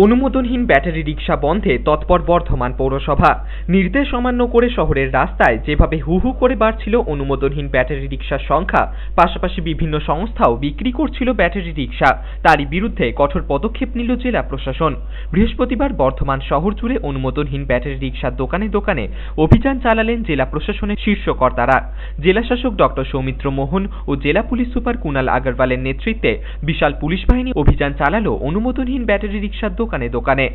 অনুমোদনহীন battery রিক্সা বন্ধে তৎপর বর্ধমান পৌরসভা। নির্দেশ অমান্য করে শহরের রাস্তায় যেভাবে হু হু করে বাড়ছিল অনুমোদনহীন ব্যাটারি রিক্সার সংখ্যা, পাশাপাশি বিভিন্ন সংস্থাও বিক্রি করছিল ব্যাটারি রিক্সা, তারই বিরুদ্ধে কঠোর পদক্ষেপ নিল জেলা প্রশাসন। বৃহস্পতিবার বর্ধমান শহর জুড়ে অনুমোদনহীন ব্যাটারি রিক্সার দোকানে দোকানে অভিযান চালালেন জেলা প্রশাসনের শীর্ষ কর্তারা। জেলাশাসক ডক্টর সৌমিত্র মোহন ও জেলা পুলিশ সুপার কুনাল আগরওয়ালের নেতৃত্বে বিশাল পুলিশ বাহিনী অভিযান চালালো অনুমোদনহীন ব্যাটারি রিক্সার দোকানে দোকানে।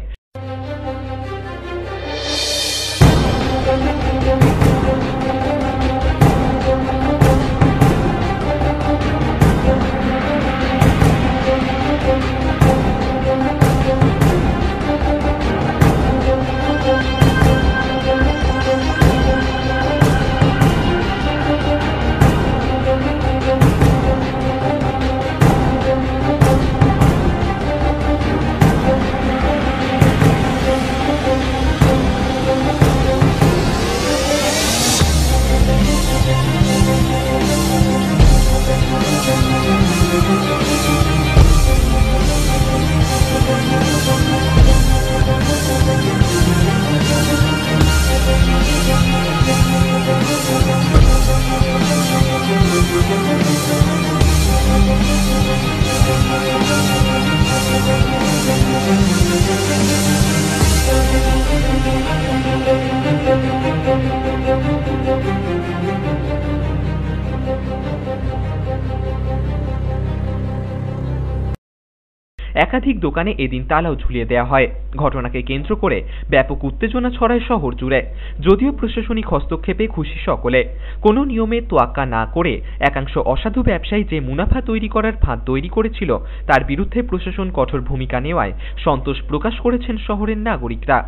একাধিক দোকানে এদিন তালাও ঝুলিয়ে দেওয়া হয়। ঘটনাকে কেন্দ্র করে ব্যাপক উত্তেজনা ছড়ায় শহর জুড়ে। যদিও প্রশাসনিক হস্তক্ষেপে খুশি সকলে, কোনো নিয়মে তোয়াক্কা না করে একাংশ অসাধু ব্যবসায়ী যে মুনাফা তৈরি করার ফাঁদ তৈরি করেছিল তার বিরুদ্ধে প্রশাসন কঠোর ভূমিকা নেওয়ায় সন্তোষ প্রকাশ করেছেন শহরের নাগরিকরা।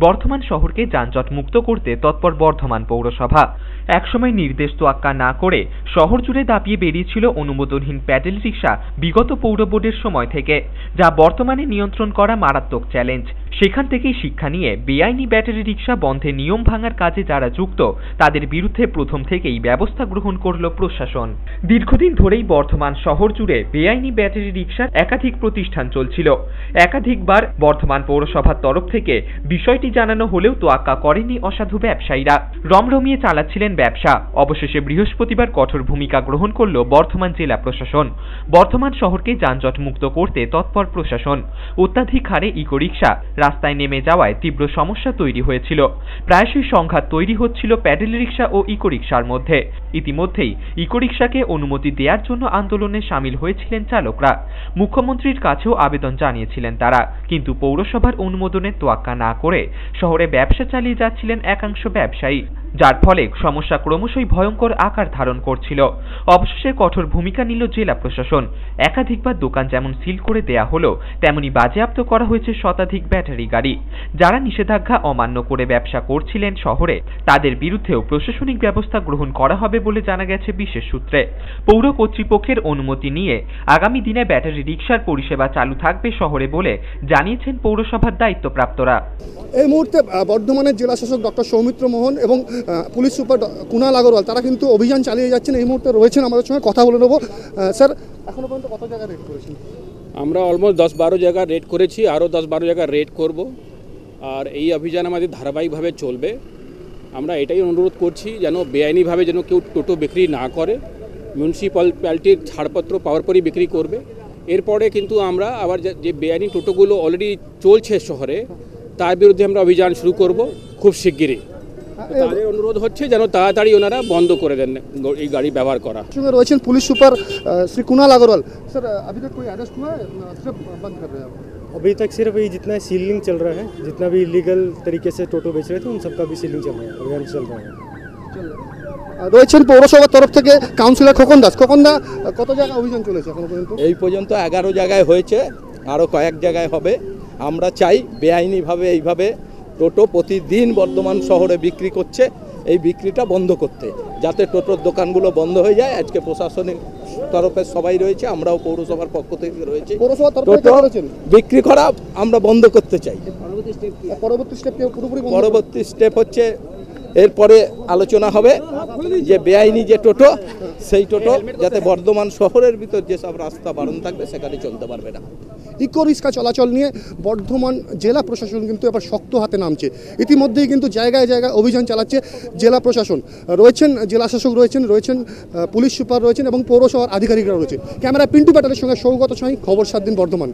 বর্ধমান শহরকে যানজট মুক্ত করতে তৎপর বর্ধমান পৌরসভা। একসময় নির্দেশ তোয়াক্কা না করে শহর জুড়ে দাপিয়ে বেরিয়েছিল অনুমোদনহীন প্যাডেল রিক্সা বিগত পৌর বোর্ডের সময় থেকে, যা বর্তমানে নিয়ন্ত্রণ করা মারাত্মক চ্যালেঞ্জ। সেখান থেকেই শিক্ষা নিয়ে বেআইনি ব্যাটারি রিক্সা বন্ধে নিয়ম ভাঙার কাজে যারা যুক্ত তাদের বিরুদ্ধে প্রথম থেকেই ব্যবস্থা গ্রহণ করল প্রশাসন। দীর্ঘদিন ধরেই বর্ধমান শহর জুড়ে বেআইনি ব্যাটারি রিক্সার একাধিক প্রতিষ্ঠান চলছিল। একাধিকবার বর্ধমান পৌরসভার তরফ থেকে বিষয়টি জানানো হলেও তোয়াক্কা করেনি অসাধু ব্যবসায়ীরা, রমরমিয়ে চালাচ্ছিলেন ব্যবসা। অবশেষে বৃহস্পতিবার কঠোর ভূমিকা গ্রহণ করল বর্ধমান জেলা প্রশাসন। বর্ধমান শহরকে যানজট মুক্ত করতে তৎপর প্রশাসন। অত্যাধিক হারে ইকো রিক্সা রাস্তায় নেমে যাওয়ায় তীব্র সমস্যা তৈরি হয়েছিল। প্রায়শই সংঘাত তৈরি হচ্ছিল প্যাডেল রিক্সা ও ইকো রিক্সার মধ্যে। ইতিমধ্যেই ইকো রিক্সাকে অনুমতি দেওয়ার জন্য আন্দোলনে সামিল হয়েছিলেন চালকরা। মুখ্যমন্ত্রীর কাছেও আবেদন জানিয়েছিলেন তারা, কিন্তু পৌরসভার অনুমোদনের তোয়াক্কা না করে শহরে ব্যবসা চালিয়ে যাচ্ছিলেন একাংশ ব্যবসায়ী, যার ফলে সমস্যা ক্রমশই ভয়ঙ্কর আকার ধারণ করছিল। অবশেষে কঠোর ভূমিকা নিল জেলা প্রশাসন। একাধিকবার দোকান যেমন সিল করে দেয়া হলো, তেমনি বাজেয়াপ্ত করা হয়েছে শতাধিক ব্যাটারি গাড়ি। যারা নিষেধাজ্ঞা অমান্য করে ব্যবসা করছিলেন শহরে তাদের বিরুদ্ধেও প্রশাসনিক ব্যবস্থা গ্রহণ করা হবে বলে জানা গেছে বিশেষ সূত্রে। পৌর কর্তৃপক্ষের অনুমতি নিয়ে আগামী দিনে ব্যাটারি রিক্সার পরিষেবা চালু থাকবে শহরে বলে জানিয়েছেন পৌরসভার দায়িত্বপ্রাপ্তরা। এই মুহূর্তে বর্ধমানের জেলাশাসক ডক্টর সৌমিত্র মোহন এবং পুলিশ সুপার কুনাল আগরওয়াল তারা কিন্তু অভিযান চালিয়ে যাচ্ছেন। এই মুহূর্তে রয়েছেন আমাদের সঙ্গে, কথা বলে নেব। স্যার, এখনো পর্যন্ত কত জায়গায় রেড করেছেন? আমরা অলমোস্ট 10-12 জায়গা রেড করেছি, আরও 10-12 জায়গা রেড করব। আর এই অভিযান আমাদের ধারাবাহিকভাবে চলবে। আমরা এটাই অনুরোধ করছি যেন বেআইনিভাবে যেন কেউ টোটো বিক্রি না করে। মিউনিসিপ্যালিটির ছাড়পত্র পাওয়ার পরই বিক্রি করবে। এরপরে কিন্তু আমরা আবার যে বেআইনি টোটোগুলো অলরেডি চলছে শহরে তার বিরুদ্ধে আমরা অভিযান শুরু করব খুব শিগগিরই। তাদের অনুরোধ হচ্ছে যেন তাড়াতাড়ি ওনারা বন্ধ করে দেন এই গাড়ি ব্যবহার করা। সঙ্গে রয়েছেন police super Shri Kunal Agarwal. Sir, अभी तक कोई अरेस्ट हुआ है? सिर्फ बंद कर रहे हैं? अभी तक सिर्फ ये जितना सीलिंग चल रहा है, जितना भी इलीगल तरीके से टोटो बेच रहे थे उन सबका भी सीलिंग चल रहा है, अभियान चल रहा है। রয়েছেন পৌরসভার তরফ থেকে কাউন্সিলর খোকন দাস। খোকন দা, কত জায়গায় অভিযান চলেছে এখনো পর্যন্ত? এই পর্যন্ত 11 জায়গায় হয়েছে, আরও কয়েক জায়গায় হবে। আমরা চাই বেআইনিভাবে এইভাবে টোটো প্রতিদিন বর্ধমান শহরে বিক্রি করছে, এই বিক্রিটা বন্ধ করতে, যাতে টোটোর দোকানগুলো বন্ধ হয়ে যায়। আজকে প্রশাসনিক তরফে সবাই রয়েছে, আমরাও পৌরসভার পক্ষ থেকে রয়েছে। পৌরসভার তরফ থেকে টোটো করেছেন? বিক্রি করা আমরা বন্ধ করতে চাই। পরবর্তী স্টেপ পুরোপুরি বন্ধ? পরবর্তী স্টেপ হচ্ছে এরপরে আলোচনা হবে যে বেআইনি যে টোটো, সেই টোটো যাতে বর্ধমান শহরের ভিতর যেসব রাস্তা বারণ থাকবে সেখানে চলতে পারবে না। ইকো রিক্সা চলাচল নিয়ে বর্ধমান জেলা প্রশাসন কিন্তু এবার শক্ত হাতে নামছে। ইতিমধ্যেই কিন্তু জায়গায় জায়গায় অভিযান চালাচ্ছে জেলা প্রশাসন। রয়েছেন জেলা শাসক, রয়েছেন পুলিশ সুপার রয়েছেন এবং পৌরসভার আধিকারিকরা রয়েছে। ক্যামেরা পিন্টু প্যাটেলের সঙ্গে সৌগত সাঁই, খবর 7 দিন বর্ধমান।